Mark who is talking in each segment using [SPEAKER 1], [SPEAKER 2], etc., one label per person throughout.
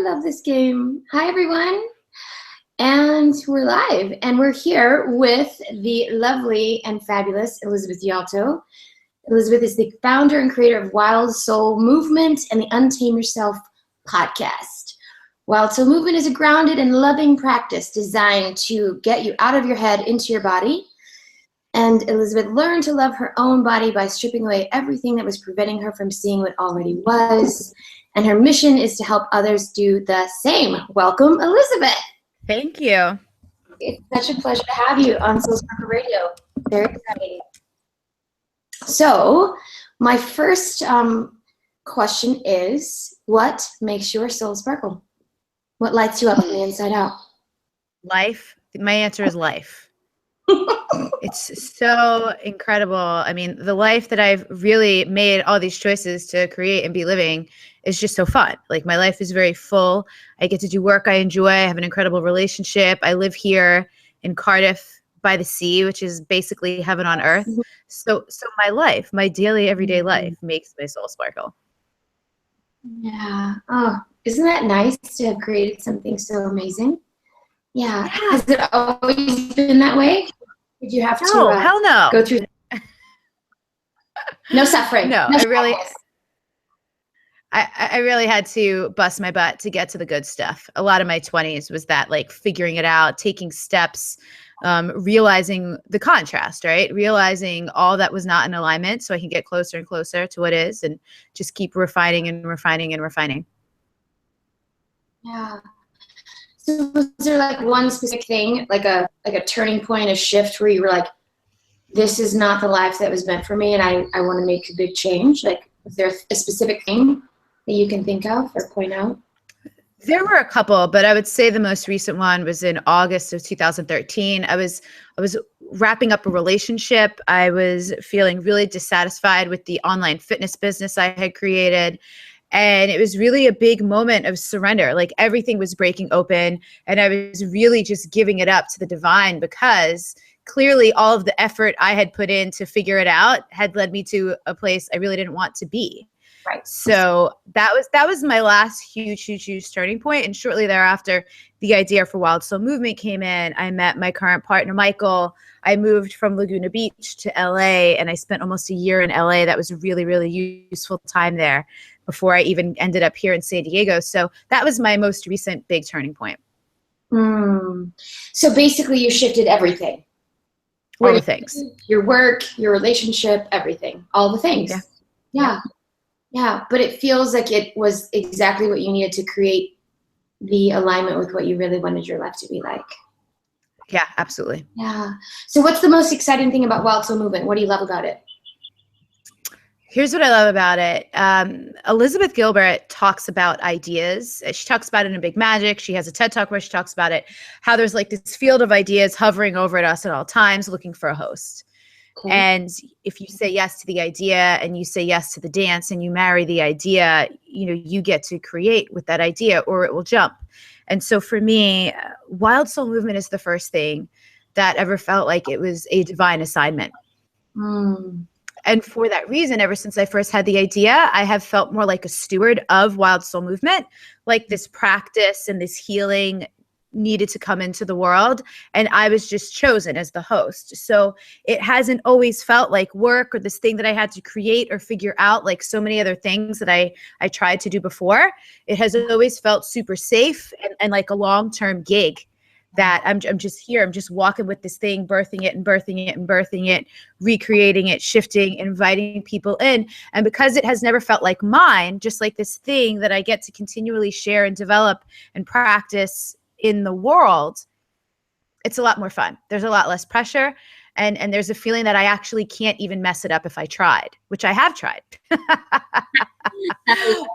[SPEAKER 1] love this game. Hi, everyone. And we're live. And we're here with the lovely and fabulous Elizabeth DiAlto. Elizabeth is the founder and creator of Wild Soul Movement and the Untame Yourself podcast. Wild Soul Movement is a grounded and loving practice designed to get you out of your head into your body. And Elizabeth learned to love her own body by stripping away everything that was preventing her from seeing what already was. And her mission is to help others do the same. Welcome, Elizabeth.
[SPEAKER 2] Thank you.
[SPEAKER 1] It's such a pleasure to have you on Soul Sparkle Radio. Very exciting. So, my first question is, what makes your soul sparkle? What lights you up from the inside out?
[SPEAKER 2] Life. My answer is life. It's so incredible. I mean, the life that I've really made all these choices to create and be living is just so fun. Like, my life is very full. I get to do work I enjoy. I have an incredible relationship. I live here in Cardiff by the sea, which is basically heaven on earth. So my life, my daily, everyday life makes my soul sparkle.
[SPEAKER 1] Yeah. Oh, isn't that nice to have created something so amazing? Yeah. Has it always been that way? Did you have
[SPEAKER 2] No,
[SPEAKER 1] to
[SPEAKER 2] hell no.
[SPEAKER 1] go through no suffering?
[SPEAKER 2] No,
[SPEAKER 1] no
[SPEAKER 2] I really had to bust my butt to get to the good stuff. A lot of my 20s was that, like, figuring it out, taking steps, realizing the contrast, right? Realizing all that was not in alignment so I can get closer and closer to what is, and just keep refining and refining and refining.
[SPEAKER 1] Yeah. So was there like one specific thing, like a turning point, a shift where you were like, this is not the life that was meant for me and I want to make a big change? Like, was there a specific thing that you can think of or point out?
[SPEAKER 2] There were a couple, but I would say the most recent one was in August of 2013. I was wrapping up a relationship. I was feeling really dissatisfied with the online fitness business I had created. And it was really a big moment of surrender. Like, everything was breaking open and I was really just giving it up to the divine, because clearly all of the effort I had put in to figure it out had led me to a place I really didn't want to be.
[SPEAKER 1] Right.
[SPEAKER 2] So that was my last huge turning point. And shortly thereafter, the idea for Wild Soul Movement came in. I met my current partner, Michael. I moved from Laguna Beach to LA, and I spent almost a year in LA. That was a really, really useful time there before I even ended up here in San Diego. So that was my most recent big turning point.
[SPEAKER 1] So basically you shifted everything.
[SPEAKER 2] All the things.
[SPEAKER 1] Your work, your relationship, everything. All the things. Yeah. But it feels like it was exactly what you needed to create the alignment with what you really wanted your life to be like.
[SPEAKER 2] Yeah, absolutely.
[SPEAKER 1] Yeah. So what's the most exciting thing about Wild Soul Movement? What do you love about it?
[SPEAKER 2] Here's what I love about it. Elizabeth Gilbert talks about ideas. She talks about it in Big Magic. She has a TED Talk where she talks about it, how there's like this field of ideas hovering over at us at all times, looking for a host. Okay. And if you say yes to the idea and you say yes to the dance and you marry the idea, you get to create with that idea, or it will jump. And so for me, Wild Soul Movement is the first thing that ever felt like it was a divine assignment. And for that reason, ever since I first had the idea, I have felt more like a steward of Wild Soul Movement, like this practice and this healing needed to come into the world. And I was just chosen as the host. So it hasn't always felt like work or this thing that I had to create or figure out, like so many other things that I tried to do before. It has always felt super safe and like a long-term gig. That I'm just here. I'm just walking with this thing, birthing it, recreating it, shifting, inviting people in. And because it has never felt like mine, just like this thing that I get to continually share and develop and practice in the world, it's a lot more fun. There's a lot less pressure. And there's a feeling that I actually can't even mess it up if I tried, which I have tried.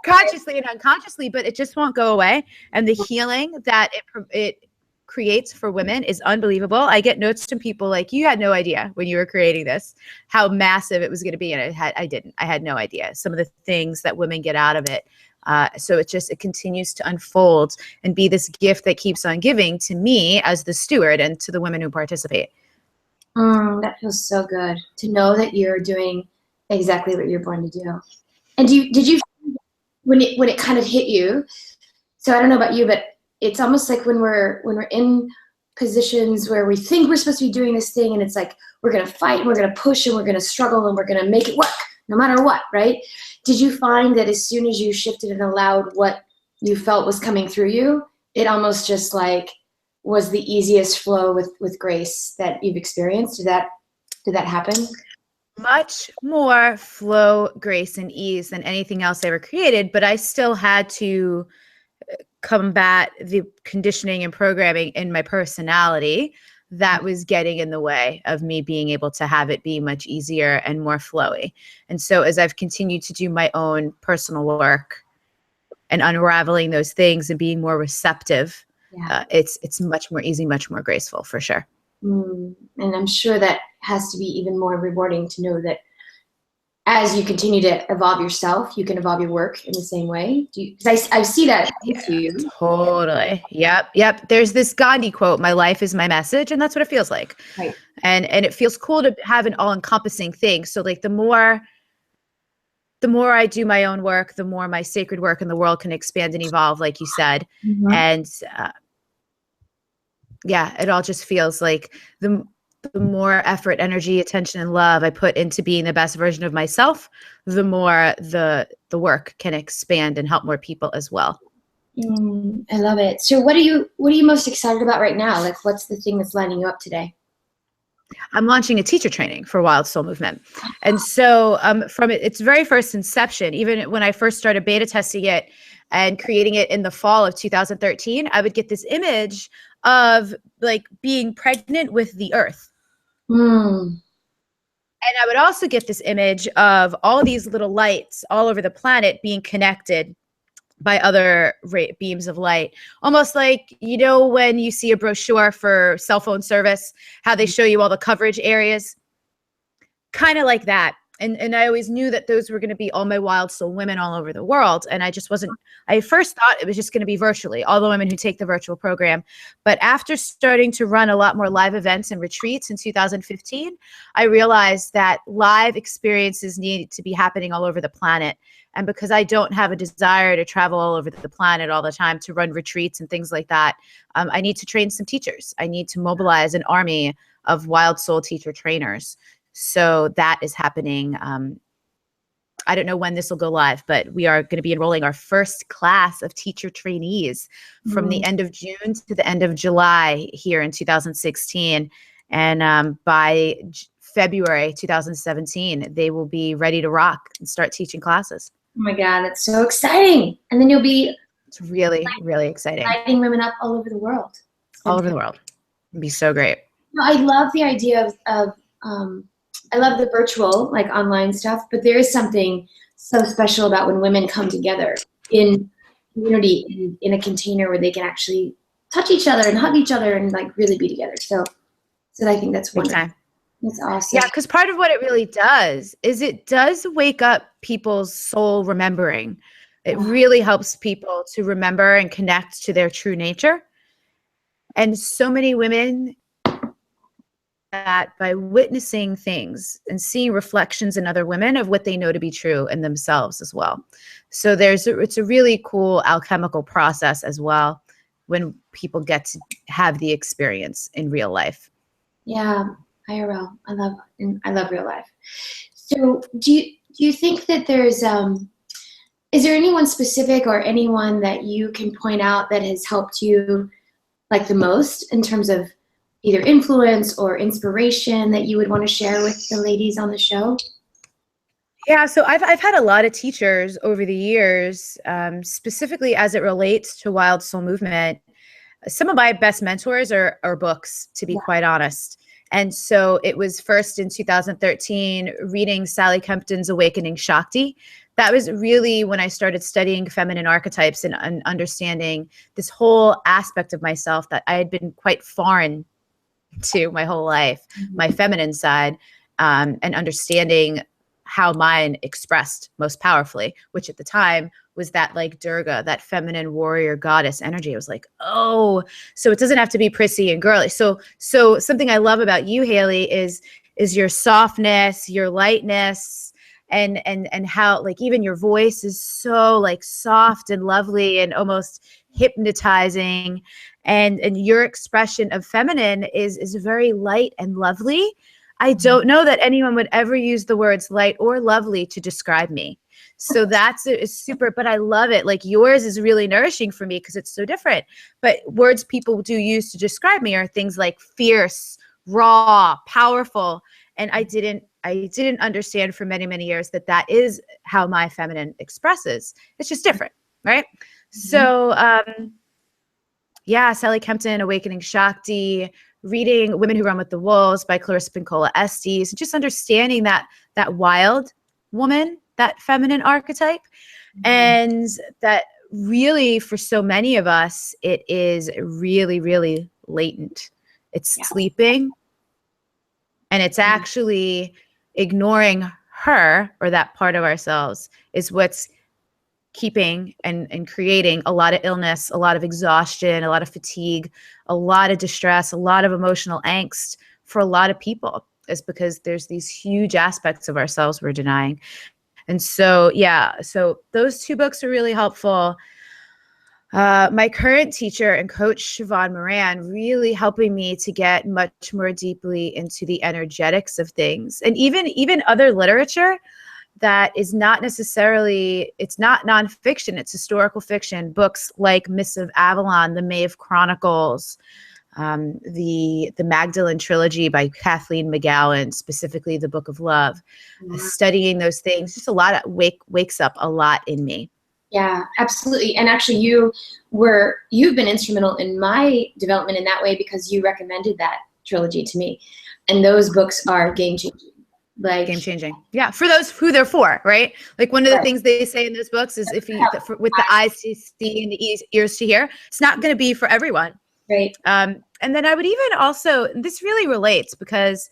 [SPEAKER 2] Consciously and unconsciously, but it just won't go away. And the healing that it creates for women is unbelievable. I get notes from people like, you had no idea when you were creating this how massive it was going to be, and I didn't. I had no idea some of the things that women get out of it. So it continues to unfold and be this gift that keeps on giving to me as the steward and to the women who participate.
[SPEAKER 1] That feels so good to know that you're doing exactly what you're born to do. And did you when it kind of hit you, So I don't know about you, but it's almost like when we're in positions where we think we're supposed to be doing this thing, and it's like we're gonna fight and we're gonna push and we're gonna struggle and we're gonna make it work no matter what, right? Did you find that as soon as you shifted and allowed what you felt was coming through you, it almost just like was the easiest flow with grace that you've experienced? Did that happen?
[SPEAKER 2] Much more flow, grace, and ease than anything else I ever created, but I still had to combat the conditioning and programming in my personality that was getting in the way of me being able to have it be much easier and more flowy. And so as I've continued to do my own personal work and unraveling those things and being more receptive, it's much more easy, much more graceful, for sure.
[SPEAKER 1] And I'm sure that has to be even more rewarding to know that as you continue to evolve yourself, you can evolve your work in the same way. Because I see that with you.
[SPEAKER 2] Totally. Yep. There's this Gandhi quote, "My life is my message," and that's what it feels like.
[SPEAKER 1] Right.
[SPEAKER 2] And it feels cool to have an all-encompassing thing. So like the more I do my own work, the more my sacred work in the world can expand and evolve, like you said.
[SPEAKER 1] Mm-hmm.
[SPEAKER 2] And it all just feels like the more effort, energy, attention, and love I put into being the best version of myself, the more the work can expand and help more people as well.
[SPEAKER 1] I love it. So what are you most excited about right now? Like, what's the thing that's lining you up today?
[SPEAKER 2] I'm launching a teacher training for Wild Soul Movement. And so from its very first inception, even when I first started beta testing it and creating it in the fall of 2013, I would get this image of like being pregnant with the earth. And I would also get this image of all these little lights all over the planet being connected by other beams of light. Almost like, when you see a brochure for cell phone service, how they show you all the coverage areas, kind of like that. And I always knew that those were going to be all my wild soul women all over the world. And I first thought it was just going to be virtually, all the women who take the virtual program. But after starting to run a lot more live events and retreats in 2015, I realized that live experiences need to be happening all over the planet. And because I don't have a desire to travel all over the planet all the time to run retreats and things like that, I need to train some teachers. I need to mobilize an army of wild soul teacher trainers. So that is happening. I don't know when this will go live, but we are going to be enrolling our first class of teacher trainees from the end of June to the end of July here in 2016. And by February 2017, they will be ready to rock and start teaching classes.
[SPEAKER 1] Oh my God, that's so exciting. And then you'll be
[SPEAKER 2] It's really, really exciting.
[SPEAKER 1] lighting women up all over the world.
[SPEAKER 2] All over the world. It'd be so great.
[SPEAKER 1] No, I love the idea of I love the virtual, like online stuff, but there is something so special about when women come together in community, in a container where they can actually touch each other and hug each other and like really be together. So I think that's wonderful. That's awesome.
[SPEAKER 2] Yeah, because part of what it really does is it does wake up people's soul remembering. It really helps people to remember and connect to their true nature. And so many women that by witnessing things and seeing reflections in other women of what they know to be true in themselves as well. So it's a really cool alchemical process as well when people get to have the experience in real life.
[SPEAKER 1] Yeah, IRL. I love real life. So do you think that there's is there anyone specific or anyone that you can point out that has helped you like the most in terms of either influence or inspiration that you would want to share with the ladies on the show?
[SPEAKER 2] Yeah, so I've had a lot of teachers over the years, specifically as it relates to Wild Soul Movement. Some of my best mentors are books, to be quite honest. And so it was first in 2013 reading Sally Kempton's Awakening Shakti. That was really when I started studying feminine archetypes and understanding this whole aspect of myself that I had been quite foreign to my whole life, my feminine side, and understanding how mine expressed most powerfully, which at the time was that like Durga, that feminine warrior goddess energy. I was like, oh, so it doesn't have to be prissy and girly. So something I love about you, Haley, is your softness, your lightness, and how like even your voice is so like soft and lovely and almost hypnotizing, and your expression of feminine is very light and lovely. I don't know that anyone would ever use the words light or lovely to describe me. So that's is super, but I love it. Like yours is really nourishing for me because it's so different. But words people do use to describe me are things like fierce, raw, powerful. And I didn't understand for many, many years that that is how my feminine expresses. It's just different, right? So yeah, Sally Kempton, Awakening Shakti, reading Women Who Run with the Wolves by Clarissa Pinkola Estes, just understanding that wild woman, that feminine archetype, and that really for so many of us, it is really, really latent. It's sleeping, and it's actually ignoring her, or that part of ourselves, is what's keeping and creating a lot of illness, a lot of exhaustion, a lot of fatigue, a lot of distress, a lot of emotional angst for a lot of people, is because there's these huge aspects of ourselves we're denying. And so, yeah, so those two books are really helpful. My current teacher and coach, Siobhan Moran, really helping me to get much more deeply into the energetics of things, and even other literature that is not necessarily, it's not nonfiction, it's historical fiction. Books like Mists of Avalon, the Maeve Chronicles, the Magdalene trilogy by Kathleen McGowan, specifically the Book of Love. Studying those things, just a lot of wakes up a lot in me.
[SPEAKER 1] Yeah, absolutely. And actually you've been instrumental in my development in that way, because you recommended that trilogy to me. And those books are game-changing. Like
[SPEAKER 2] game changing. Yeah. For those who they're for, right? Like one of the things they say in those books is if you, with the eyes to see and the ears to hear, it's not going to be for everyone.
[SPEAKER 1] Right.
[SPEAKER 2] And then I would even also, this really relates because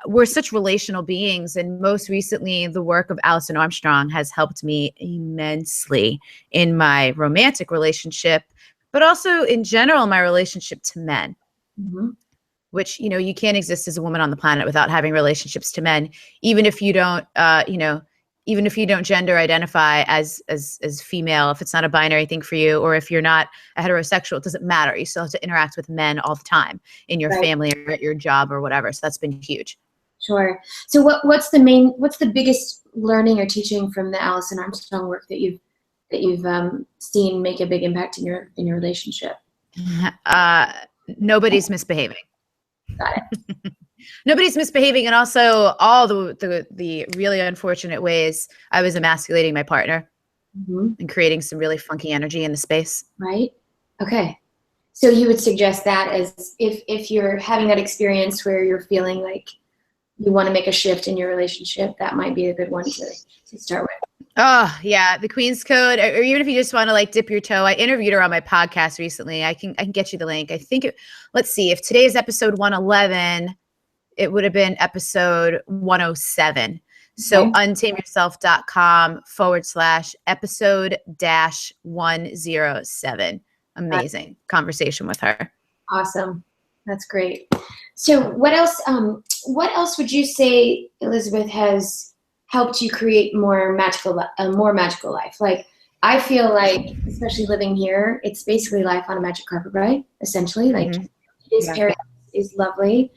[SPEAKER 2] we're such relational beings. And most recently, the work of Alison Armstrong has helped me immensely in my romantic relationship, but also in general, my relationship to men. Which, you know, you can't exist as a woman on the planet without having relationships to men, even if you don't, even if you don't gender identify as female, if it's not a binary thing for you, or if you're not a heterosexual, it doesn't matter. You still have to interact with men all the time in your family or at your job or whatever. So that's been huge.
[SPEAKER 1] Sure. So what's the biggest learning or teaching from the Alison Armstrong work that you've seen make a big impact in your relationship?
[SPEAKER 2] Nobody's misbehaving.
[SPEAKER 1] Got it.
[SPEAKER 2] Nobody's misbehaving, and also all the really unfortunate ways I was emasculating my partner and creating some really funky energy in the space.
[SPEAKER 1] Right. Okay. So you would suggest that as if you're having that experience where you're feeling like you want to make a shift in your relationship, that might be a good one to start with.
[SPEAKER 2] Oh yeah, the Queen's Code, or even if you just want to like dip your toe. I interviewed her on my podcast recently. I can get you the link. I think let's see, if today is episode 111, it would have been episode 107. So untameyourself.com/episode -107. Amazing conversation with her.
[SPEAKER 1] Awesome. That's great. So what else would you say, Elizabeth, has helped you create a more magical life? Like, I feel like, especially living here, it's basically life on a magic carpet, right? Essentially, like this paradise is lovely.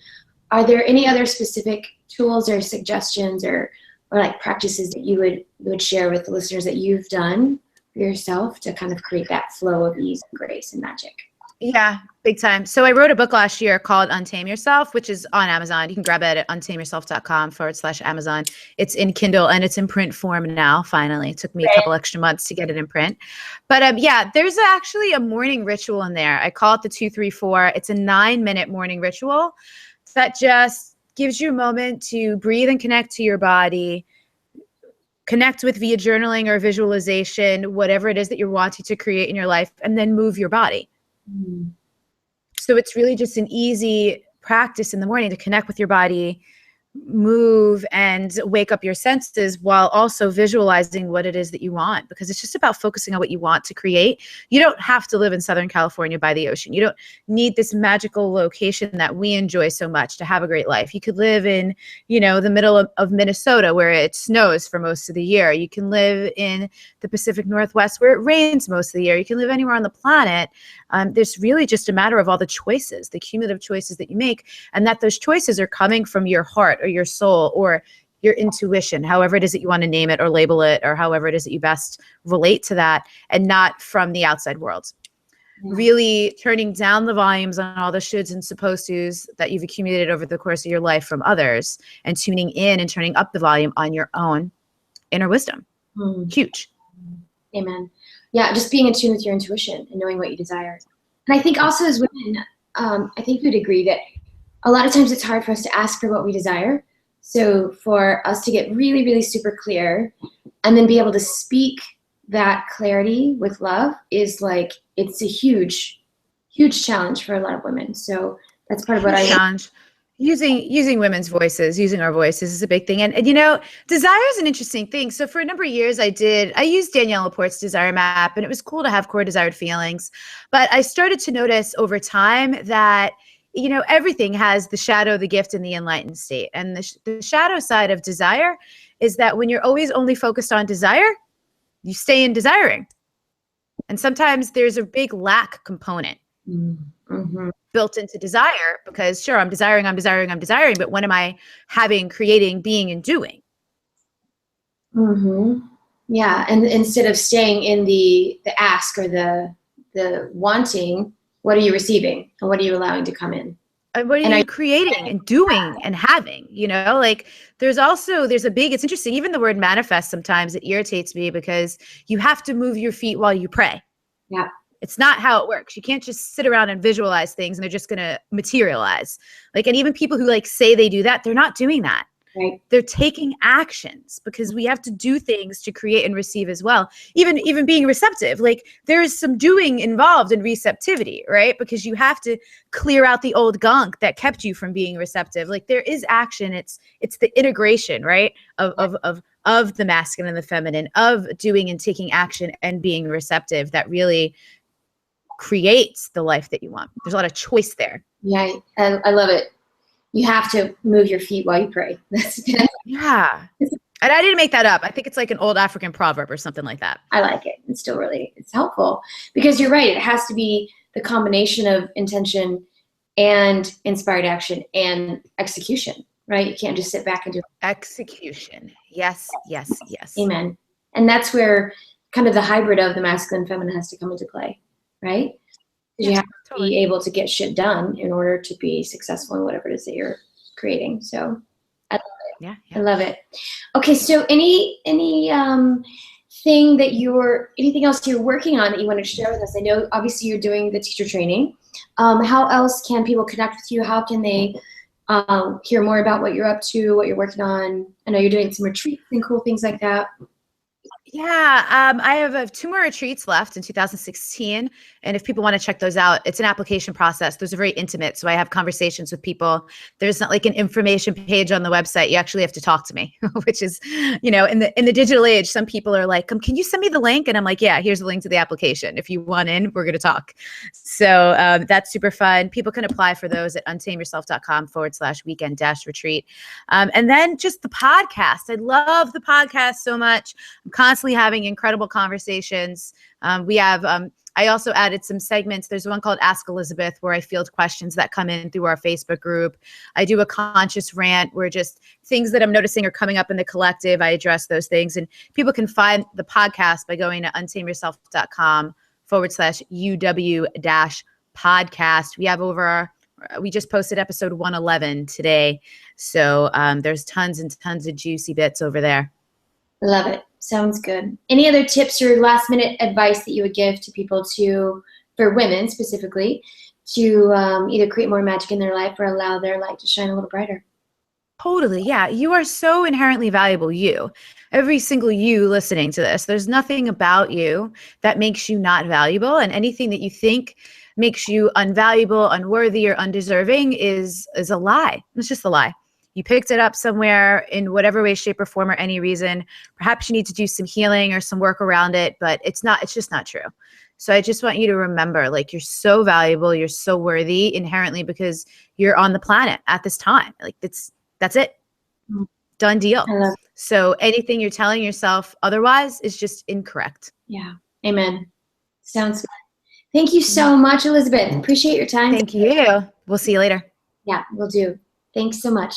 [SPEAKER 1] Are there any other specific tools or suggestions or like practices that you would share with the listeners that you've done for yourself to kind of create that flow of ease and grace and magic?
[SPEAKER 2] Yeah, big time. So I wrote a book last year called Untame Yourself, which is on Amazon. You can grab it at untameyourself.com/Amazon. It's in Kindle and it's in print form now, finally. It took me a couple extra months to get it in print. But yeah, there's actually a morning ritual in there. I call it the 2-3-4. It's a 9-minute morning ritual that just gives you a moment to breathe and connect to your body, connect with via journaling or visualization, whatever it is that you're wanting to create in your life, and then move your body. So it's really just an easy practice in the morning to connect with your body, move and wake up your senses while also visualizing what it is that you want, because it's just about focusing on what you want to create. You don't have to live in Southern California by the ocean. You don't need this magical location that we enjoy so much to have a great life. You could live in, the middle of Minnesota where it snows for most of the year. You can live in the Pacific Northwest where it rains most of the year. You can live anywhere on the planet. There's really just a matter of all the choices, the cumulative choices that you make, and that those choices are coming from your heart or your soul or your intuition, however it is that you want to name it or label it, or however it is that you best relate to that, and not from the outside world. Yeah. Really turning down the volumes on all the shoulds and supposed tos that you've accumulated over the course of your life from others, and tuning in and turning up the volume on your own inner wisdom. Huge.
[SPEAKER 1] Amen. Yeah, just being in tune with your intuition and knowing what you desire. And I think also as women, I think you'd agree that a lot of times it's hard for us to ask for what we desire. So for us to get really, really super clear and then be able to speak that clarity with love is like, it's a huge, huge challenge for a lot of women. So that's part of what I
[SPEAKER 2] challenge. Using women's voices, using our voices is a big thing. And desire is an interesting thing. So for a number of years, I used Danielle Laporte's desire map, and it was cool to have core desired feelings. But I started to notice over time that, everything has the shadow, the gift, and the enlightened state. And the shadow side of desire is that when you're always only focused on desire, you stay in desiring. And sometimes there's a big lack component. Mm-hmm. Built into desire, because sure, I'm desiring, but when am I having, creating, being, and doing?
[SPEAKER 1] Mm-hmm. Yeah, and instead of staying in the ask or the wanting, what are you receiving and what are you allowing to come in?
[SPEAKER 2] And what are you creating and doing and having? It's interesting, even the word manifest, sometimes it irritates me because you have to move your feet while you pray.
[SPEAKER 1] Yeah.
[SPEAKER 2] It's not how it works. You can't just sit around and visualize things and they're just going to materialize. And even people who say they do that, they're not doing that.
[SPEAKER 1] Right.
[SPEAKER 2] They're taking actions, because we have to do things to create and receive as well. Even being receptive, there is some doing involved in receptivity, right? Because you have to clear out the old gunk that kept you from being receptive. There is action. It's the integration, right? Of the masculine and the feminine, of doing and taking action and being receptive, that really creates the life that you want. There's a lot of choice there.
[SPEAKER 1] Yeah, I love it. You have to move your feet while you pray.
[SPEAKER 2] Yeah. And I didn't make that up. I think it's like an old African proverb or something like that.
[SPEAKER 1] I like it. It's still it's helpful, because you're right. It has to be the combination of intention and inspired action and execution, right? You can't just sit back and do
[SPEAKER 2] execution. Yes, yes, yes.
[SPEAKER 1] Amen. And that's where kind of the hybrid of the masculine and feminine has to come into play, right? You have to be able to get shit done in order to be successful in whatever it is that you're creating. So I love it.
[SPEAKER 2] Yeah.
[SPEAKER 1] I love it. Okay, so anything else you're working on that you want to share with us? I know obviously you're doing the teacher training. How else can people connect with you? How can they hear more about what you're up to, what you're working on? I know you're doing some retreats and cool things like that.
[SPEAKER 2] Yeah, I have 2 more retreats left in 2016. And if people want to check those out, it's an application process. Those are very intimate. So I have conversations with people. There's not like an information page on the website. You actually have to talk to me, which is, in the digital age, some people are like, can you send me the link? And I'm like, yeah, here's the link to the application. If you want in, we're going to talk. So that's super fun. People can apply for those at untameyourself.com/weekend-retreat. And then just the podcast. I love the podcast so much. I'm constantly having incredible conversations. We have, I also added some segments. There's one called Ask Elizabeth, where I field questions that come in through our Facebook group. I do a conscious rant where just things that I'm noticing are coming up in the collective, I address those things. And people can find the podcast by going to untameyourself.com/UW-podcast. We just posted episode 111 today. So there's tons and tons of juicy bits over there.
[SPEAKER 1] Love it. Sounds good. Any other tips or last minute advice that you would give to people for women specifically, to either create more magic in their life or allow their light to shine a little brighter?
[SPEAKER 2] Totally. Yeah. You are so inherently valuable. Every single you listening to this, there's nothing about you that makes you not valuable. And anything that you think makes you unvaluable, unworthy, or undeserving is a lie. It's just a lie. You picked it up somewhere in whatever way, shape, or form, or any reason. Perhaps you need to do some healing or some work around it, but it's just not true. So I just want you to remember, like, you're so valuable, you're so worthy inherently because you're on the planet at this time. Like, that's it. Done deal.
[SPEAKER 1] I love it.
[SPEAKER 2] So anything you're telling yourself otherwise is just incorrect.
[SPEAKER 1] Yeah. Amen. Sounds good. Thank you so much, Elizabeth. Appreciate your time.
[SPEAKER 2] Thank you. We'll see you later.
[SPEAKER 1] Yeah, we'll do. Thanks so much.